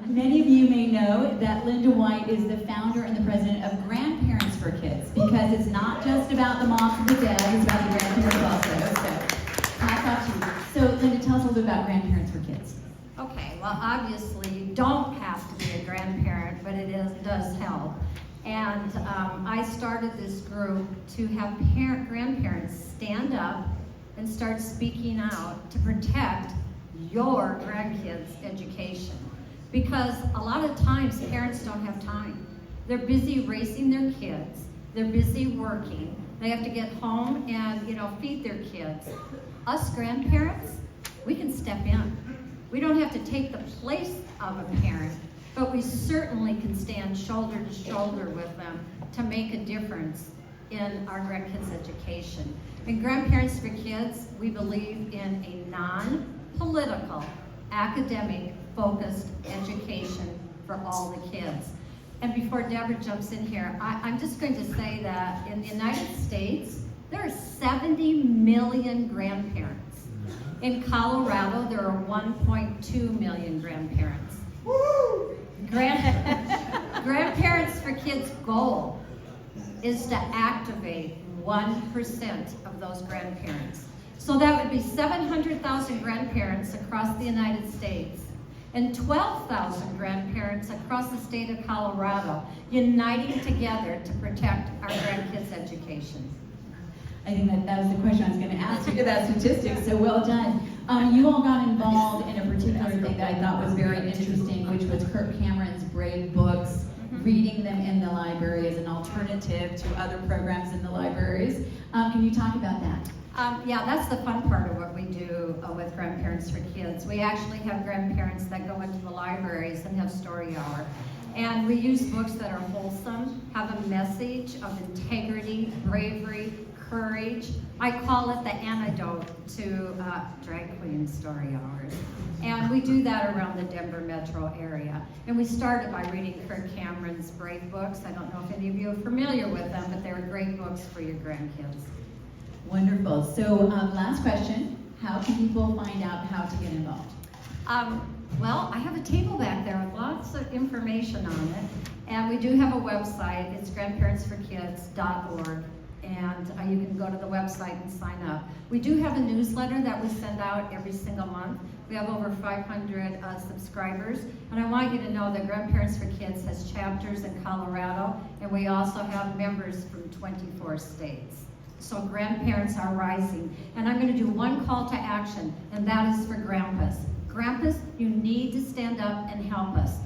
Many of you may know that Linda White is the founder and the president of Grandparents for Kids, because it's not just about the moms and the dads, it's about the grandparents also. So, hats off to you. So, Linda, tell us a little bit about Grandparents for Kids. Okay, well, obviously, you don't have to be a grandparent, but does help. And I started this group to have grandparents stand up and start speaking out to protect your grandkids' education. Because a lot of times parents don't have time. They're busy raising their kids, they're busy working, they have to get home and feed their kids. Us grandparents, we can step in. We don't have to take the place of a parent, but we certainly can stand shoulder to shoulder with them to make a difference in our grandkids' education. In Grandparents for Kids, we believe in a non-political, academic-focused education for all the kids. And before Deborah jumps in here, I'm just going to say that in the United States, there are 70 million grandparents. In Colorado, there are 1.2 million grandparents. Woo! Grandparents for Kids' goal is to activate 1% of those grandparents. So that would be 700,000 grandparents across the United States and 12,000 grandparents across the state of Colorado uniting together to protect our grandkids' education. I think that was the question I was going to ask you, that statistics, so well done. You all got involved in a particular thing that I thought was very interesting, which was Kirk Cameron's Brave Books, reading them in the library as an alternative to other programs in the libraries. Can you talk about that? Yeah, that's the fun part of what we do with Grandparents for Kids. We actually have grandparents that go into the libraries and have story hour. And we use books that are wholesome, have a message of integrity, bravery, courage. I call it the antidote to drag queen story hours. And we do that around the Denver metro area. And we started by reading Kirk Cameron's Brave Books. I don't know if any of you are familiar with them, but they're great books for your grandkids. Wonderful. So last question, how can people find out how to get involved? Well, I have a table back there with lots of information on it. And we do have a website. It's grandparentsforkids.org. And you can go to the website and sign up. We do have a newsletter that we send out every single month. We have over 500 subscribers. And I want you to know that Grandparents for Kids has chapters in Colorado, and we also have members from 24 states. So grandparents are rising. And I'm going to do one call to action, and that is for grandpas. Grandpas, you need to stand up and help us.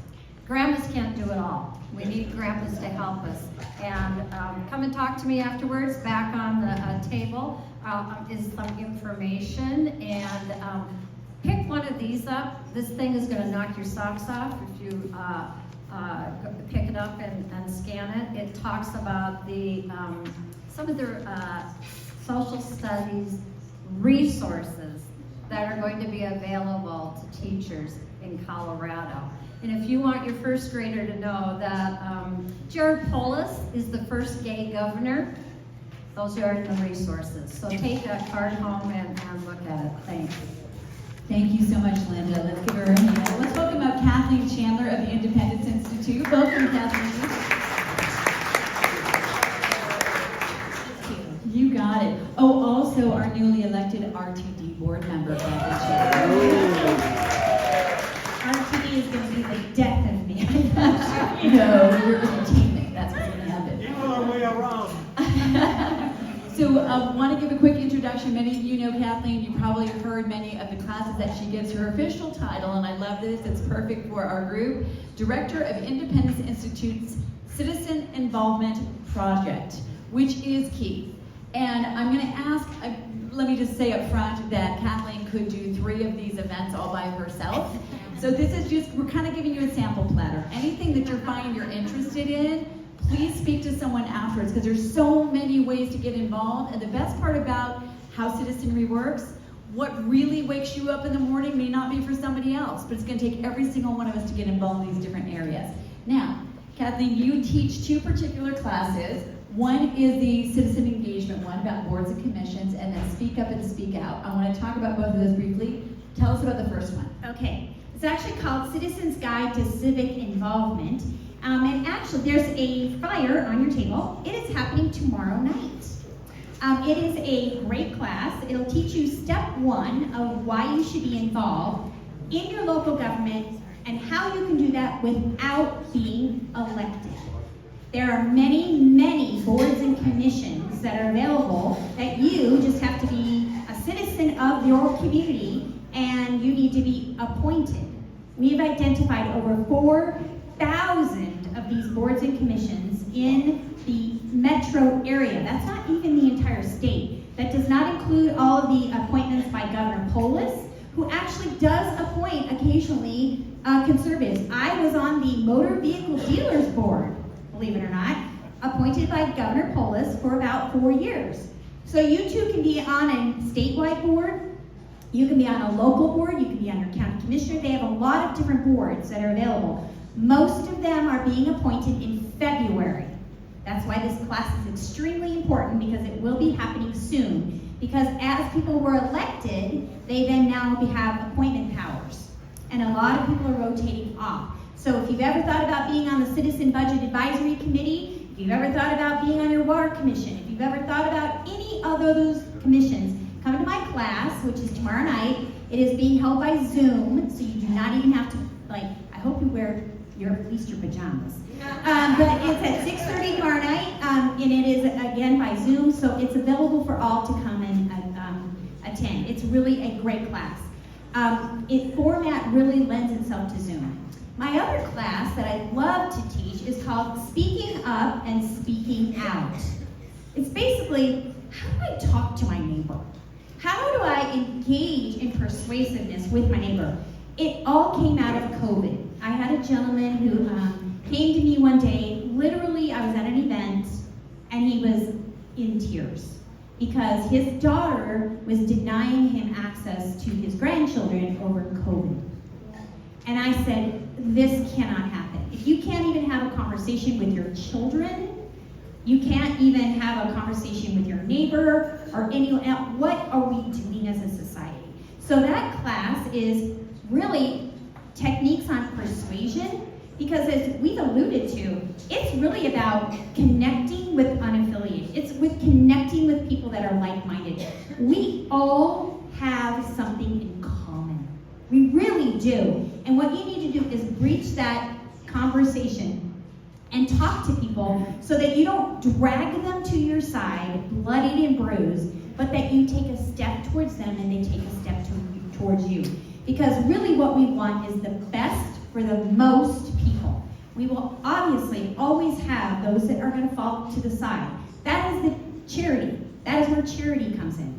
Grandmas can't do it all. We need grandpas to help us. And come and talk to me afterwards. Back on the table is some information. And pick one of these up. This thing is going to knock your socks off if you pick it up and scan it. It talks about some of the social studies resources that are going to be available to teachers in Colorado. And if you want your first grader to know that Jared Polis is the first gay governor, those are in the resources. So take that card home and look at it. Thanks. Thank you so much, Linda. Let's give her a hand. Let's welcome up Kathleen Chandler of the Independence Institute. Welcome, Kathleen. You got it. Oh, also our newly elected RTD board member, Kathleen Chandler. RTD is going to be the death of me. No, you're entertainment. That's what's going to happen. You know our way around. So I want to give a quick introduction. Many of you know Kathleen. You probably heard many of the classes that she gives. Her official title, and I love this, it's perfect for our group, Director of Independence Institute's Citizen Involvement Project, which is key. And I'm going to ask, let me just say up front that Kathleen could do 3 of these events all by herself. So this is just, we're kind of giving you a sample platter. Anything that you're finding you're interested in, please speak to someone afterwards, because there's so many ways to get involved. And the best part about how citizenry works, what really wakes you up in the morning may not be for somebody else, but it's going to take every single one of us to get involved in these different areas. Now, Kathleen, you teach 2 particular classes. One is the citizen engagement one about boards and commissions, and then speak up and speak out. I want to talk about both of those briefly. Tell us about the first one. Okay. It's actually called Citizens Guide to Civic Involvement. And actually, there's a flyer on your table. It is happening tomorrow night. It is a great class. It'll teach you step one of why you should be involved in your local government and how you can do that without being elected. There are many, many boards and commissions that are available that you just have to be a citizen of your community and you need to be appointed. We've identified over 4,000 of these boards and commissions in the metro area. That's not even the entire state. That does not include all of the appointments by Governor Polis, who actually does appoint occasionally conservatives. I was on the Motor Vehicle Dealers Board, believe it or not, appointed by Governor Polis for about 4 years. So you too can be on a statewide board, you can be on a local board, you can be on your county commissioner. They have a lot of different boards that are available. Most of them are being appointed in February. That's why this class is extremely important, because it will be happening soon. Because as people were elected, they then now have appointment powers. And a lot of people are rotating off. So if you've ever thought about being on the Citizen Budget Advisory Committee, if you've ever thought about being on your Water Commission, if you've ever thought about any of those commissions, come to my class, which is tomorrow night. It is being held by Zoom, so you do not even have to, I hope you wear at least your pajamas. But it's at 6:30 tomorrow night, and it is, again, by Zoom, so it's available for all to come and attend. It's really a great class. Its format really lends itself to Zoom. My other class that I love to teach is called Speaking Up and Speaking Out. It's basically, how do I talk to my neighbor? How do I engage in persuasiveness with my neighbor? It all came out of COVID. I had a gentleman who came to me one day, literally I was at an event, and he was in tears because his daughter was denying him access to his grandchildren over COVID. And I said, this cannot happen. If you can't even have a conversation with your children, you can't even have a conversation with your neighbor or anyone else, what are we doing as a society? So that class is really techniques on persuasion, because as we've alluded to, it's really about connecting with unaffiliated. It's with connecting with people that are like-minded. We all have something in common. We really do. And what you need to do is breach that conversation and talk to people so that you don't drag them to your side, bloodied and bruised, but that you take a step towards them and they take a step towards you. Because really what we want is the best for the most people. We will obviously always have those that are going to fall to the side. That is the charity. That is where charity comes in,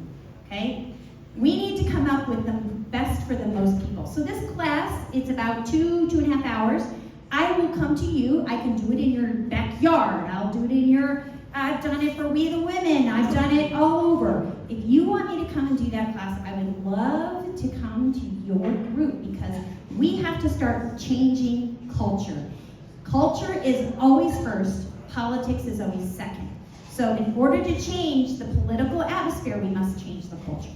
okay? We need to come up with the best for the most people. So this class, it's about 2.5 hours. I will come to you. I can do it in your backyard. I'll do it in your, I've done it for We the Women. I've done it all over. If you want me to come and do that class, I would love to come to your group, because we have to start changing culture. Culture is always first. Politics is always second. So in order to change the political atmosphere, we must change the culture.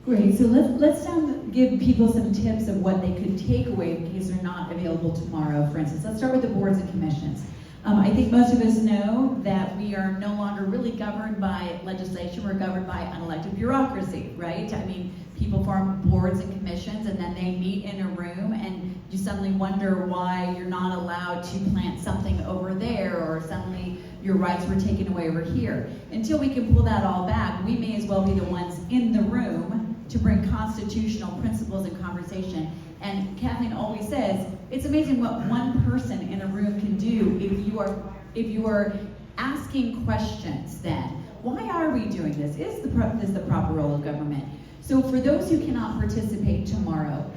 Great, so let's give people some tips of what they could take away in case they're not available tomorrow, for instance. Let's start with the boards and commissions. I think most of us know that we are no longer really governed by legislation, we're governed by unelected bureaucracy, right? I mean, people form boards and commissions and then they meet in a room and you suddenly wonder why you're not allowed to plant something over there, or suddenly your rights were taken away over here. Until we can pull that all back, we may as well be the ones in the room to bring constitutional principles and conversation. And Kathleen always says, it's amazing what one person in a room can do if you are asking questions then. Why are we doing this? Is this the proper role of government? So for those who cannot participate tomorrow,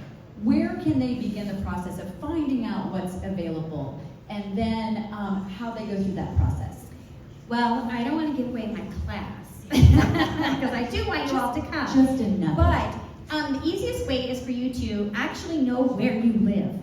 where can they begin the process of finding out what's available, and then how they go through that process? Well, I don't want to give away my class, because I do want you all to come. Just enough. But the easiest way is for you to actually know where you live.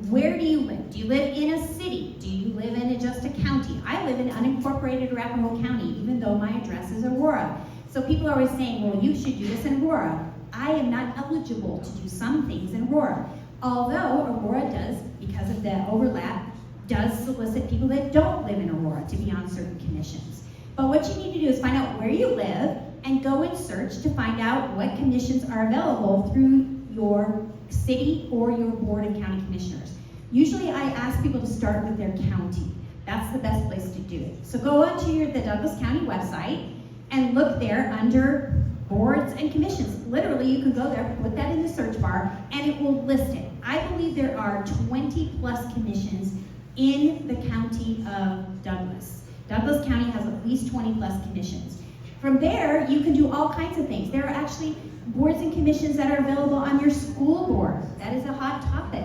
Where do you live? Do you live in a city? Do you live in just a county? I live in unincorporated Arapahoe County, even though my address is Aurora. So people are always saying, well, you should do this in Aurora. I am not eligible to do some things in Aurora. Although Aurora does, because of the overlap, does solicit people that don't live in Aurora to be on certain commissions. But what you need to do is find out where you live and go and search to find out what commissions are available through your city or your board of county commissioners. Usually I ask people to start with their county. That's the best place to do it. So go onto the Douglas County website and look there under boards and commissions. Literally, you can go there, put that in the search bar, and it will list it. I believe there are 20 plus commissions in the county of Douglas. Douglas County has at least 20 plus commissions. From there, you can do all kinds of things. There are actually boards and commissions that are available on your school board. That is a hot topic.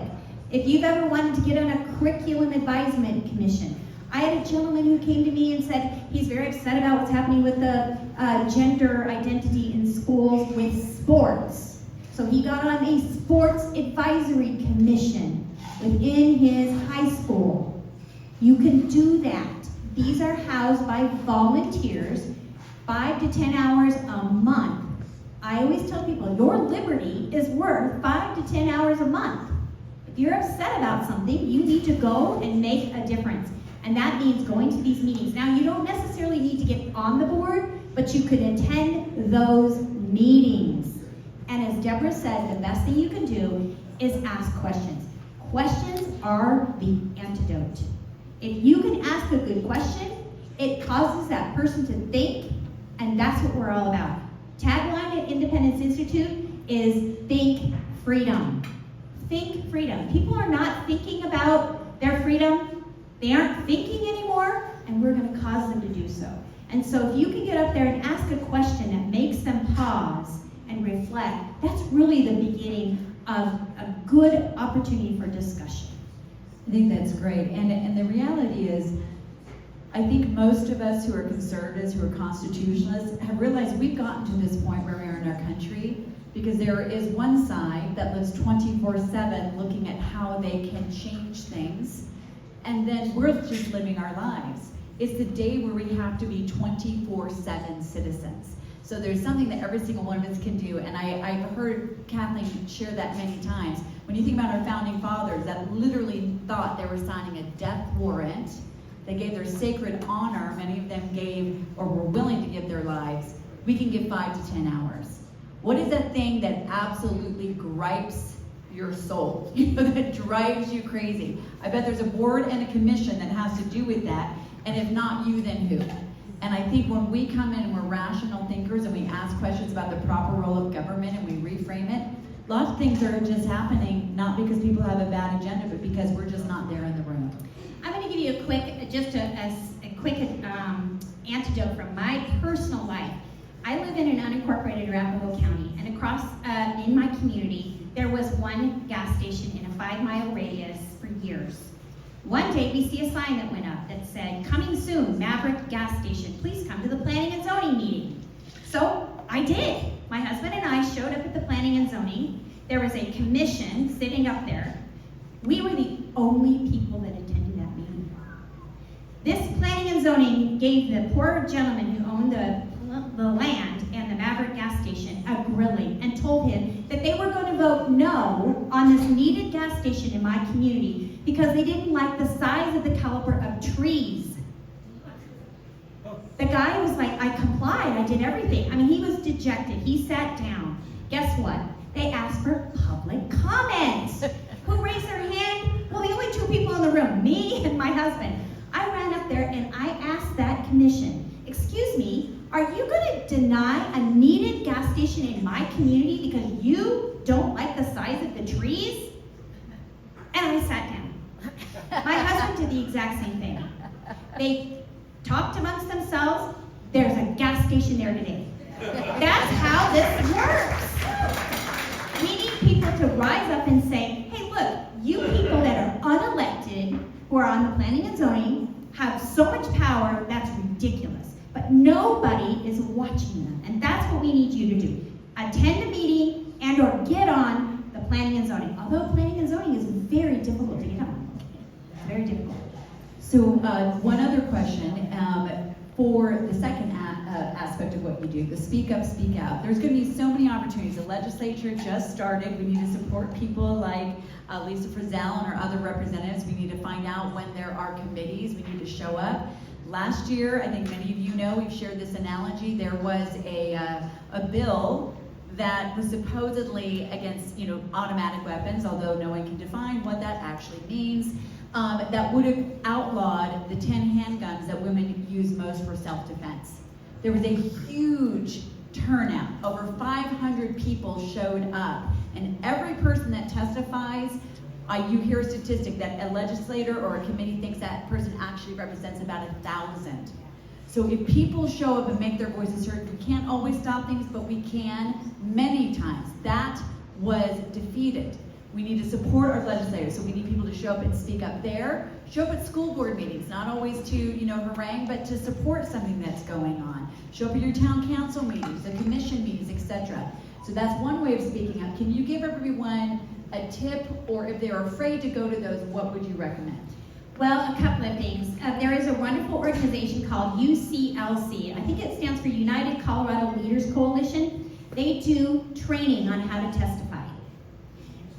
If you've ever wanted to get on a curriculum advisement commission, I had a gentleman who came to me and said he's very upset about what's happening with the gender identity in schools with sports. So he got on a sports advisory commission within his high school. You can do that. These are housed by volunteers, 5 to 10 hours a month. I always tell people, your liberty is worth 5 to 10 hours a month. If you're upset about something, you need to go and make a difference. And that means going to these meetings. Now, you don't necessarily need to get on the board, but you could attend those meetings. And as Deborah said, the best thing you can do is ask questions. Questions are the antidote. If you can ask a good question, it causes that person to think, and that's what we're all about. Tagline at Independence Institute is think freedom. Think freedom. People are not thinking about their freedom. They aren't thinking anymore, and we're going to cause them to do so. And so if you can get up there and ask a question that makes them pause and reflect, that's really the beginning of a good opportunity for discussion. I think that's great. And the reality is, I think most of us who are conservatives, who are constitutionalists, have realized we've gotten to this point where we are in our country because there is one side that lives 24/7 looking at how they can change things, and then we're just living our lives. It's the day where we have to be 24/7 citizens. So there's something that every single one of us can do, and I've heard Kathleen share that many times. When you think about our founding fathers that literally thought they were signing a death warrant, they gave their sacred honor, many of them gave or were willing to give their lives, we can give 5 to 10 hours. What is that thing that absolutely gripes your soul, that drives you crazy? I bet there's a board and a commission that has to do with that, and if not you, then who? And I think when we come in and we're rational thinkers and we ask questions about the proper role of government and we reframe it, lots of things are just happening, not because people have a bad agenda, but because we're just not there in the room. I'm going to give you a quick antidote from my personal life. I live in an unincorporated Arapahoe County, and across in my community, there was one gas station in a 5-mile radius for years. One day, we see a sign that went up that said, "Coming soon, Maverick Gas Station. Please come to the Planning and Zoning meeting." So I did. My husband and I showed up at the Planning and Zoning. There was a commission sitting up there. We were the only people that attended that meeting. This Planning and Zoning gave the poor gentleman who owned the land and the Maverick gas station a grilling and told him that they were going to vote no on this needed gas station in my community because they didn't like the size of the caliber of trees. The guy was like, I complied, I did everything. I mean, he was dejected. He sat down. Guess what? They asked for public comments. Who raised their hand? Well, the only 2 people in the room, me and my husband. I ran up there and I asked that commission, excuse me, are you going to deny a needed gas station in my community because you don't like the size of the trees? And I sat down. My husband did the exact same thing. They talked amongst themselves. There's a gas station there today. That's how this works. We need people to rise up and say, hey, look, you people that are unelected who are on the Planning and Zoning have so much power, that's ridiculous. But nobody is watching them, and that's what we need you to do. Attend a meeting and or get on the Planning and Zoning. Although Planning and Zoning is very difficult to get on. Very difficult. So one other question. for the second aspect of what you do, the speak up, speak out. There's going to be so many opportunities. The legislature just started. We need to support people like Lisa Frizzell and our other representatives. We need to find out when there are committees. We need to show up. Last year, I think many of you know, we've shared this analogy, there was a bill that was supposedly against, automatic weapons, although no one can define what that actually means, that would have outlawed the 10 handguns that women use most for self-defense. There was a huge turnout. Over 500 people showed up, and every person that testifies, you hear a statistic that a legislator or a committee thinks that person actually represents about 1,000. So if people show up and make their voices heard, we can't always stop things, but we can many times. That was defeated. We need to support our legislators, so we need people to show up and speak up there. Show up at school board meetings, not always to, harangue, but to support something that's going on. Show up at your town council meetings, the commission meetings, etc. So that's one way of speaking up. Can you give everyone a tip, or if they're afraid to go to those, what would you recommend? Well, a couple of things. There is a wonderful organization called UCLC. I think it stands for United Colorado Leaders Coalition. They do training on how to testify.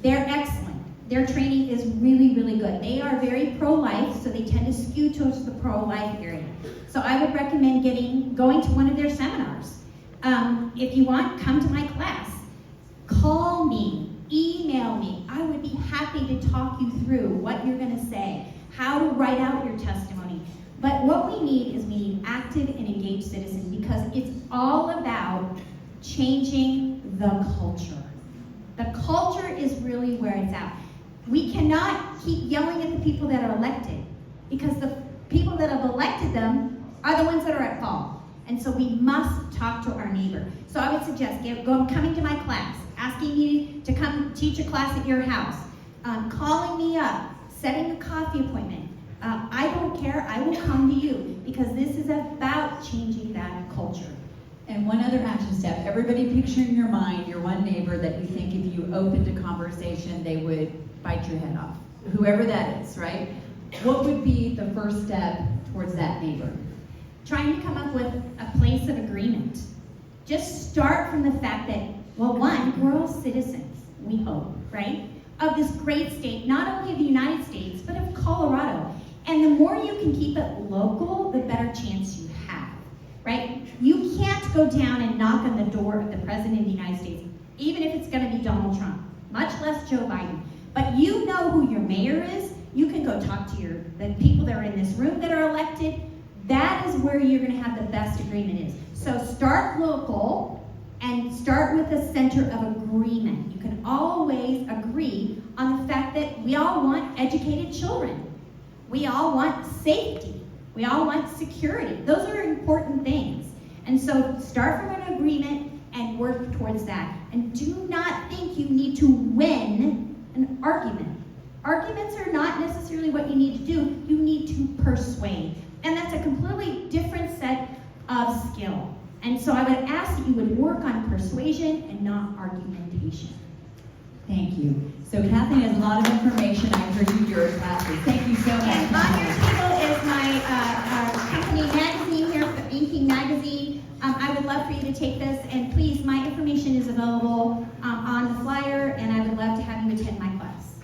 They're excellent. Their training is really, really good. They are very pro-life, so they tend to skew towards the pro-life area. So I would recommend going to one of their seminars. If you want, come to my class. Call me, email me. I would be happy to talk you through what you're going to say, how to write out your testimony. But what we need active and engaged citizens, because it's all about changing the culture. The culture is really where it's at. We cannot keep yelling at the people that are elected, because the people that have elected them are the ones that are at fault. And so we must talk to our neighbor. So I would suggest coming to my class, asking me to come teach a class at your house, calling me up, setting a coffee appointment. I don't care, I will come to you, because this is about changing that culture. And one other action step, everybody picture in your mind your one neighbor that you think if you opened a conversation, they would bite your head off. Whoever that is, right? What would be the first step towards that neighbor? Trying to come up with a place of agreement. Just start from the fact that, well, one, we're all citizens, we hope, right? Of this great state, not only of the United States, but of Colorado. And the more you can keep it local, the better chance you have, right? You can't go down and knock on the door of the President of the United States, even if it's gonna be Donald Trump, much less Joe Biden. But you know who your mayor is. You can go talk to the people that are in this room that are elected. That is where you're gonna have the best agreement is. So start local and start with a center of agreement. You can always agree on the fact that we all want educated children. We all want safety. We all want security. Those are important things. And so start from an agreement and work towards that. And do not think you need to win an argument. Arguments are not necessarily what you need to do. You need to persuade. And that's a completely different set of skill. And so I would ask that you would work on persuasion and not argumentation. Thank you. So Kathleen has a lot of information. I heard you your classes. Thank you so much. And on your table is my company magazine here, Inking Magazine. I would love for you to take this, and please, my information is available on the flyer, and I would love to have you attend my class.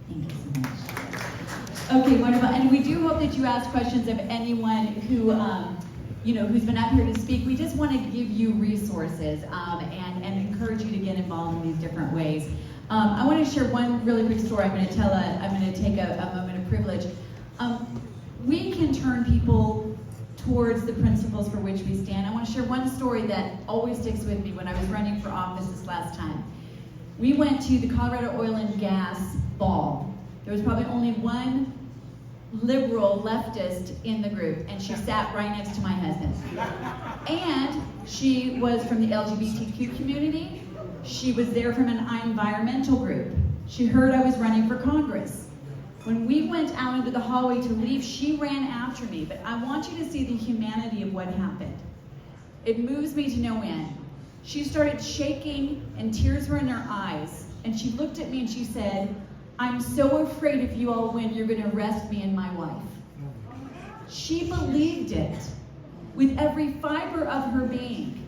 Thank you so much. Okay, wonderful. And we do hope that you ask questions of anyone who, who's been up here to speak. We just want to give you resources and encourage you to get involved in these different ways. I want to share one really quick story. I'm going to take a moment of privilege. We can turn people towards the principles for which we stand. I want to share one story that always sticks with me when I was running for office this last time. We went to the Colorado Oil and Gas Ball. There was probably only one liberal leftist in the group, and she sat right next to my husband. And she was from the LGBTQ community. She was there from an environmental group. She heard I was running for Congress. When we went out into the hallway to leave, she ran after me, but I want you to see the humanity of what happened. It moves me to no end. She started shaking and tears were in her eyes, and she looked at me and she said, "I'm so afraid if you all win, you're gonna arrest me and my wife." She believed it. with every fiber of her being.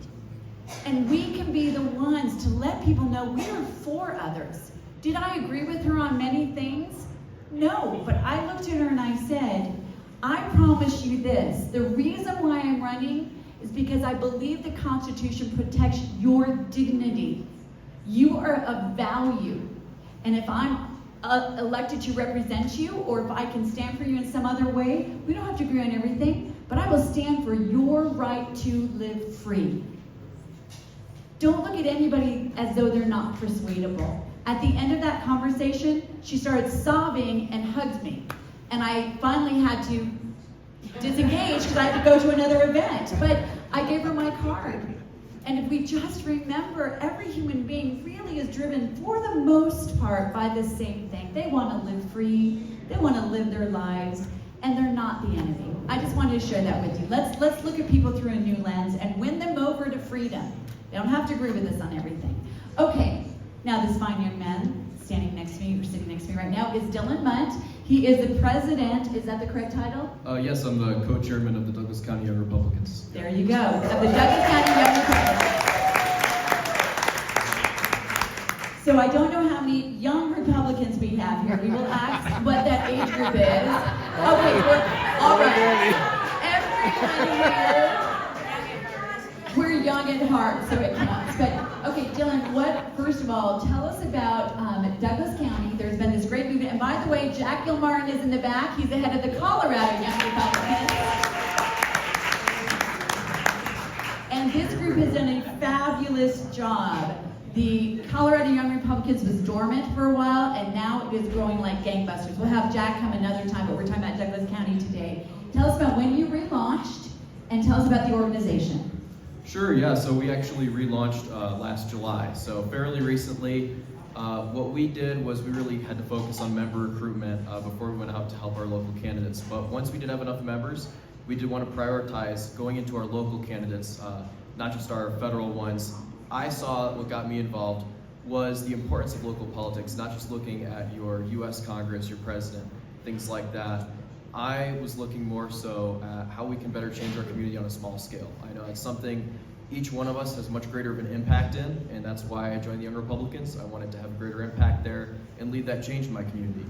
And we can be the ones to let people know we are for others. Did I agree with her on many things? No, but I looked at her and I said, I promise you this, the reason why I'm running is because I believe the Constitution protects your dignity. You are of value. And if I'm elected to represent you, or if I can stand for you in some other way, we don't have to agree on everything, but I will stand for your right to live free. Don't look at anybody as though they're not persuadable. At the end of that conversation, she started sobbing and hugged me. And I finally had to disengage because I had to go to another event. But I gave her my card. And if we just remember, every human being really is driven, for the most part, by the same thing. They want to live free. They want to live their lives. And they're not the enemy. I just wanted to share that with you. Let's look at people through a new lens and win them over to freedom. They don't have to agree with us on everything. Okay, now this fine young man standing next to me, or sitting next to me right now, is Dylan Munt. He is the president, is that the correct title? Yes, I'm the co-chairman of the Douglas County Young Republicans. There you go, of the Douglas County Young Republicans. So I don't know how many young Republicans we have here. We will ask what that age group is. Okay, all right. Everybody here, we're young at heart, so it counts. But okay, Dylan, first of all, tell us about Douglas County. There's been this great movement, and by the way, Jack Gilmartin is in the back. He's the head of the Colorado Young Republicans. And this group has done a fabulous job. The Colorado Young Republicans was dormant for a while, and now it is growing like gangbusters. We'll have Jack come another time, but we're talking about Douglas County today. Tell us about when you relaunched, and tell us about the organization. Sure, yeah, so we actually relaunched last July, so fairly recently. What we did was we really had to focus on member recruitment before we went out to help our local candidates. But once we did have enough members, we did want to prioritize going into our local candidates, not just our federal ones. I saw what got me involved was the importance of local politics, not just looking at your US Congress, your president, things like that. I was looking more so at how we can better change our community on a small scale. I know it's something each one of us has much greater of an impact in, and that's why I joined the Young Republicans. I wanted to have a greater impact there and lead that change in my community.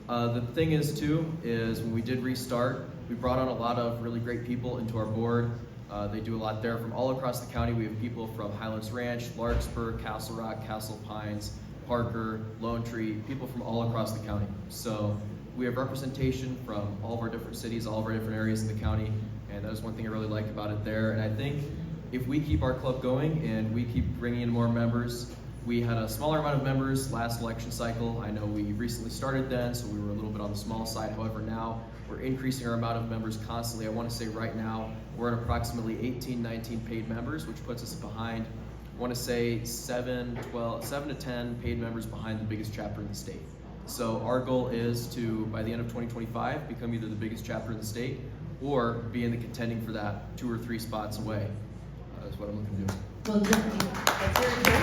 The thing is too, is when we did restart, we brought on a lot of really great people into our board. They do a lot there from all across the county. We have people from Highlands Ranch, Larkspur, Castle Rock, Castle Pines, Parker, Lone Tree, people from all across the county. So we have representation from all of our different cities, all of our different areas in the county, and that is one thing I really like about it there. And I think if we keep our club going and we keep bringing in more members, we had a smaller amount of members last election cycle. I know we recently started then, so we were a little bit on the small side. However, now we're increasing our amount of members constantly. I want to say right now we're at approximately 18, 19 paid members, which puts us behind, I want to say 7 to 10 paid members behind the biggest chapter in the state. So our goal is to, by the end of 2025, become either the biggest chapter in the state or be in the contending for that 2 or 3 spots away. That's what I'm looking to do. Well, that's very good.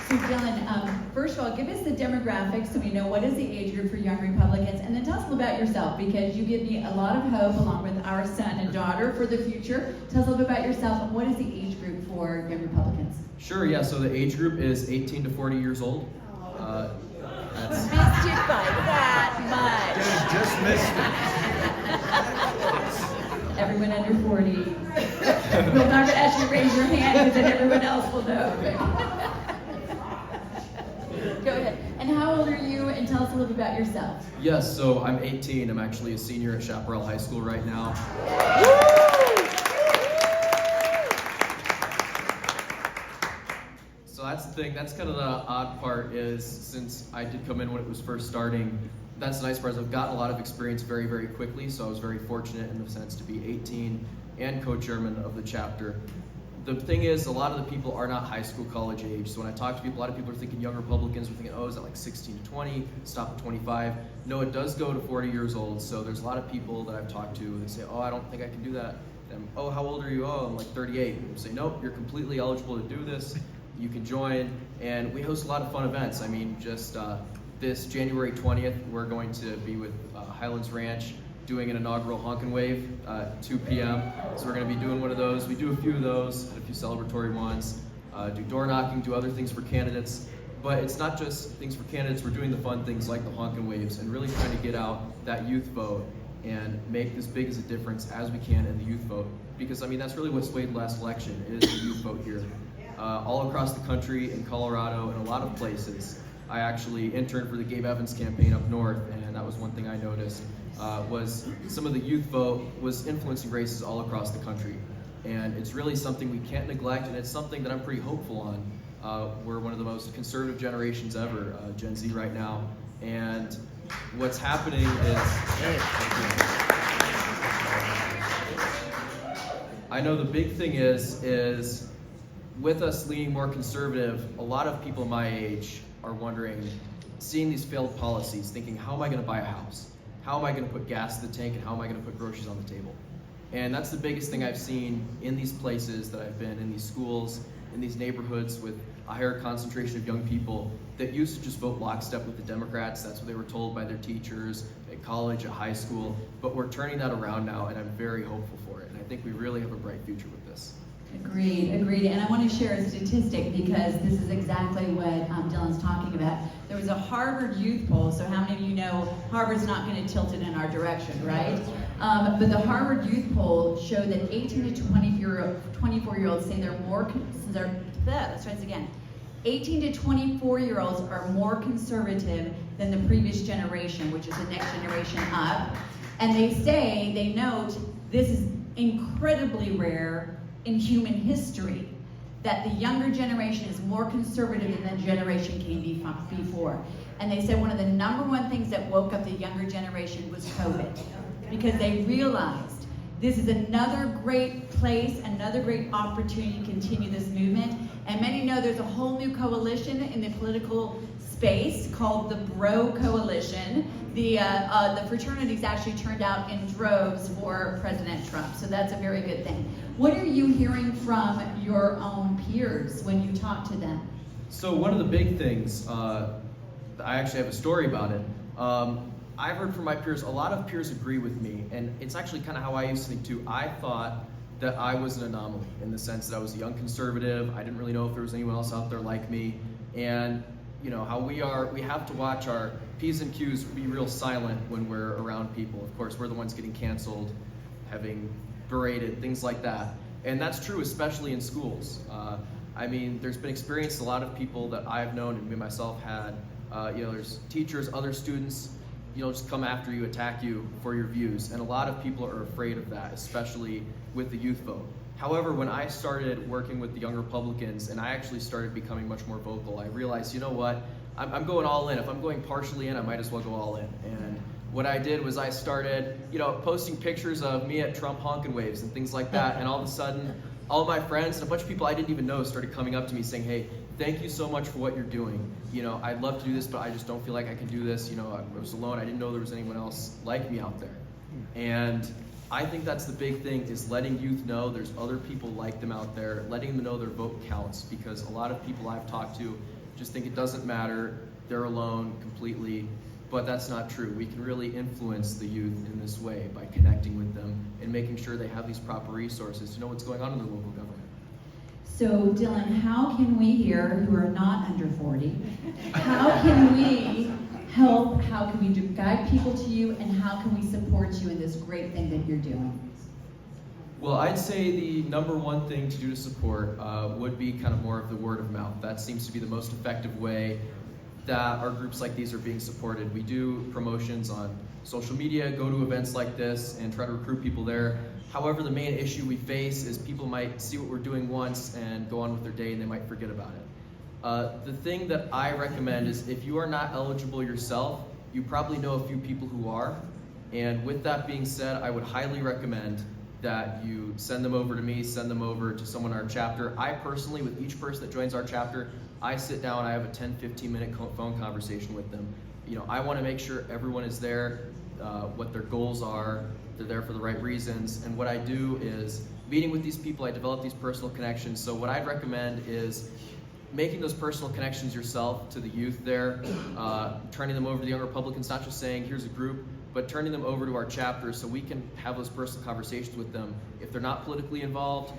So Dylan, first of all, give us the demographics so we know what is the age group for Young Republicans, and then tell us about yourself, because you give me a lot of hope along with our son and daughter for the future. Tell us a little bit about yourself and what is the age group for Young Republicans? Sure, yeah, so the age group is 18 to 40 years old. Missed it by that much. Just missed it. Everyone under 40. We'll not ask you to raise your hand because then everyone else will know. Go ahead. And how old are you? And tell us a little bit about yourself. Yes, so I'm 18. I'm actually a senior at Chaparral High School right now. So that's the thing, that's kind of the odd part is, since I did come in when it was first starting, that's the nice part is I've gotten a lot of experience very, very quickly, so I was very fortunate in the sense to be 18 and co-chairman of the chapter. The thing is, a lot of the people are not high school, college age, so when I talk to people, a lot of people are thinking Young Republicans, are thinking, oh, is that like 16 to 20, stop at 25? No, it does go to 40 years old, so there's a lot of people that I've talked to that say, oh, I don't think I can do that. And, oh, how old are you? Oh, I'm like 38. And say, nope, you're completely eligible to do this. You can join, and we host a lot of fun events. I mean, just this January 20th, we're going to be with Highlands Ranch doing an inaugural honk and wave, 2 p.m. So we're going to be doing one of those. We do a few of those, a few celebratory ones, do door knocking, do other things for candidates. But it's not just things for candidates, we're doing the fun things like the honk and waves and really trying to get out that youth vote and make as big as a difference as we can in the youth vote. Because I mean, that's really what swayed last election, is the youth vote here. All across the country, in Colorado, and a lot of places. I actually interned for the Gabe Evans campaign up north, and that was one thing I noticed, was some of the youth vote was influencing races all across the country. And it's really something we can't neglect, and it's something that I'm pretty hopeful on. We're one of the most conservative generations ever, Gen Z right now. And what's happening is, I know the big thing is with us leaning more conservative, a lot of people my age are wondering, seeing these failed policies, thinking, how am I going to buy a house? How am I going to put gas in the tank, and how am I going to put groceries on the table? And that's the biggest thing I've seen in these places that I've been, in these schools, in these neighborhoods with a higher concentration of young people that used to just vote lockstep with the Democrats. That's what they were told by their teachers at college, at high school. But we're turning that around now, and I'm very hopeful for it. And I think we really have a bright future with this. Agreed. And I want to share a statistic because this is exactly what Dylan's talking about. There was a Harvard youth poll, so how many of you know Harvard's not going to tilt it in our direction, right? But the Harvard youth poll showed that 18 to 24-year-olds say they're more, let's try this again. 18 to 24-year-olds are more conservative than the previous generation, which is the next generation up. And they note, this is incredibly rare in human history, that the younger generation is more conservative than the generation came before. And they said one of the number one things that woke up the younger generation was COVID, because they realized this is another great place, another great opportunity to continue this movement. And many know there's a whole new coalition in the political space called the Bro Coalition. The fraternities actually turned out in droves for President Trump, so that's a very good thing. What are you hearing from your own peers when you talk to them? So one of the big things, I actually have a story about it. I've heard from my peers, a lot of peers agree with me, and it's actually kind of how I used to think too. I thought that I was an anomaly in the sense that I was a young conservative. I didn't really know if there was anyone else out there like me. And you know, how we have to watch our P's and Q's be real silent when we're around people. Of course, we're the ones getting canceled, having berated, things like that. And that's true, especially in schools. I mean, there's been experience, a lot of people that I've known and me myself had, there's teachers, other students, just come after you, attack you for your views. And a lot of people are afraid of that, especially with the youth vote. However, when I started working with the young Republicans and I actually started becoming much more vocal, I realized, you know what, I'm going all in. If I'm going partially in, I might as well go all in. And what I did was I started, posting pictures of me at Trump honkin' waves and things like that. And all of a sudden, all of my friends and a bunch of people I didn't even know started coming up to me saying, hey, thank you so much for what you're doing. I'd love to do this, but I just don't feel like I can do this. I was alone. I didn't know there was anyone else like me out there. And I think that's the big thing, is letting youth know there's other people like them out there, letting them know their vote counts, because a lot of people I've talked to just think it doesn't matter, they're alone completely, but that's not true. We can really influence the youth in this way by connecting with them and making sure they have these proper resources to know what's going on in their local government. So Dylan, how can we here, who are not under 40, how can we help, how can we guide people to you, and how can we support you in this great thing that you're doing? Well, I'd say the number one thing to do to support would be kind of more of the word of mouth. That seems to be the most effective way that our groups like these are being supported. We do promotions on social media, go to events like this, and try to recruit people there. However, the main issue we face is people might see what we're doing once and go on with their day, and they might forget about it. The thing that I recommend is, if you are not eligible yourself, you probably know a few people who are. And with that being said, I would highly recommend that you send them over to me, send them over to someone in our chapter. I personally, with each person that joins our chapter, I sit down, I have a 10-15 minute phone conversation with them. I want to make sure everyone is there, what their goals are, they're there for the right reasons. And what I do is, meeting with these people, I develop these personal connections. So what I'd recommend is making those personal connections yourself to the youth there, turning them over to the young Republicans, not just saying, here's a group, but turning them over to our chapter so we can have those personal conversations with them. If they're not politically involved,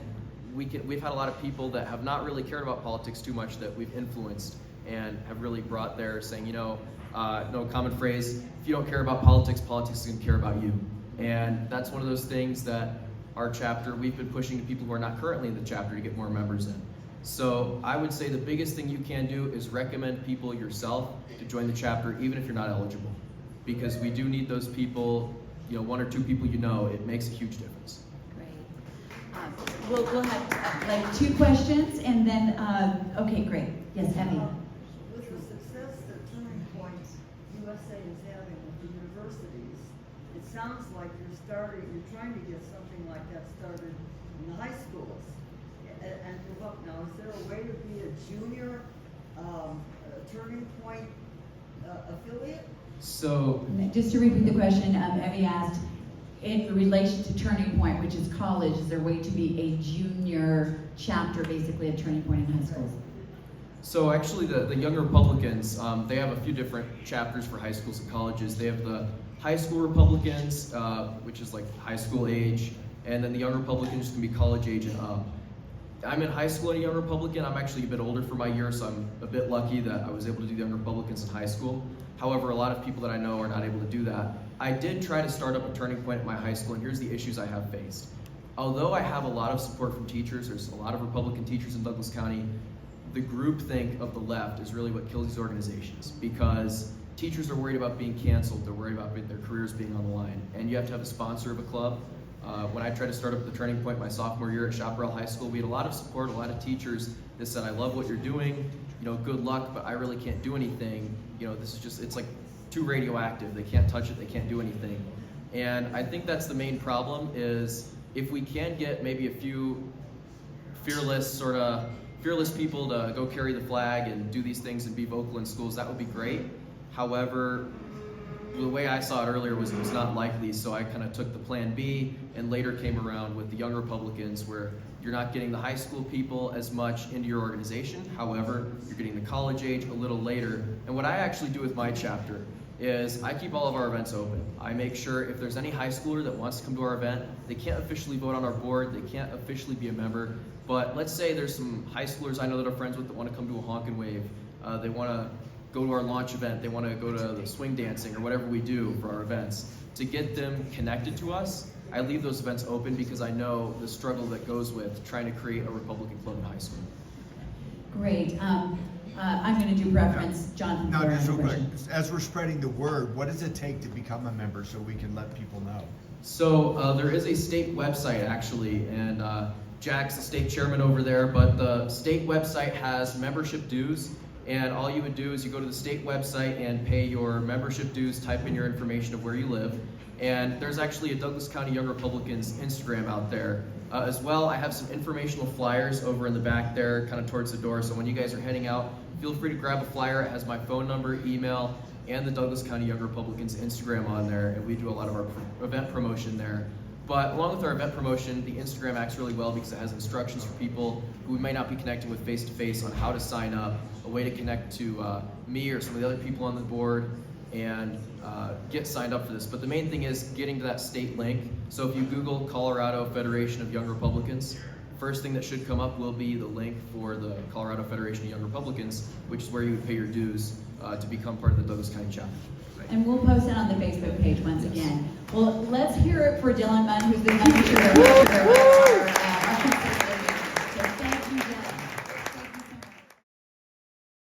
we've had a lot of people that have not really cared about politics too much that we've influenced and have really brought there saying, no common phrase, if you don't care about politics, politics is going to care about you. And that's one of those things that our chapter, we've been pushing to people who are not currently in the chapter to get more members in. So I would say the biggest thing you can do is recommend people yourself to join the chapter, even if you're not eligible. Because we do need those people, one or two people it makes a huge difference. Great. We'll have like 2 questions and then, okay, great. Yes, Evie. With the success that Turning Point USA is having with the universities, it sounds like you're trying to get something like that started in the high schools and move up. Now, is there a way to be a junior Turning Point affiliate? So, Just to repeat the question, Evie asked, in relation to Turning Point, which is college, is there a way to be a junior chapter, basically, at Turning Point in high schools? So actually the Young Republicans, they have a few different chapters for high schools and colleges. They have the High School Republicans, which is like high school age, and then the Young Republicans can be college age and up. I'm in high school and a Young Republican. I'm actually a bit older for my year, so I'm a bit lucky that I was able to do the Young Republicans in high school. However, a lot of people that I know are not able to do that. I did try to start up a Turning Point at my high school, and here's the issues I have faced. Although I have a lot of support from teachers, there's a lot of Republican teachers in Douglas County, the groupthink of the left is really what kills these organizations, because teachers are worried about being canceled, they're worried about their careers being on the line, and you have to have a sponsor of a club. When I tried to start up the Turning Point my sophomore year at Chaparral High School, we had a lot of support, a lot of teachers that said, I love what you're doing, good luck, but I really can't do anything. This is just, it's like too radioactive, they can't touch it, they can't do anything. And I think that's the main problem, is if we can get maybe a few fearless people to go carry the flag and do these things and be vocal in schools, that would be great. However, the way I saw it earlier was it was not likely, so I kind of took the plan B and later came around with the Young Republicans, where you're not getting the high school people as much into your organization. However, you're getting the college age a little later. And what I actually do with my chapter is I keep all of our events open. I make sure if there's any high schooler that wants to come to our event, they can't officially vote on our board, they can't officially be a member, but let's say there's some high schoolers I know that are friends with that want to come to a honk and wave, they want to go to our launch event, they want to go to the swing dancing or whatever we do for our events. To get them connected to us, I leave those events open because I know the struggle that goes with trying to create a Republican club in high school. Great. I'm going to do preference. Jonathan. No, just real quick. question. As we're spreading the word, what does it take to become a member so we can let people know? So there is a state website actually, and Jack's the state chairman over there, but the state website has membership dues, and all you would do is you go to the state website and pay your membership dues, type in your information of where you live, and there's actually a Douglas County Young Republicans Instagram out there. As well, I have some informational flyers over in the back there, kind of towards the door, so when you guys are heading out, feel free to grab a flyer. It has my phone number, email, and the Douglas County Young Republicans Instagram on there, and we do a lot of our event promotion there. But along with our event promotion, the Instagram acts really well because it has instructions for people who we may not be connecting with face-to-face on how to sign up, a way to connect to me or some of the other people on the board, and get signed up for this. But the main thing is getting to that state link. So if you Google Colorado Federation of Young Republicans, first thing that should come up will be the link for the Colorado Federation of Young Republicans, which is where you would pay your dues to become part of the Douglas County chapter. And we'll post it on the Facebook page once again. Well, let's hear it for Dylan Munn, who's the future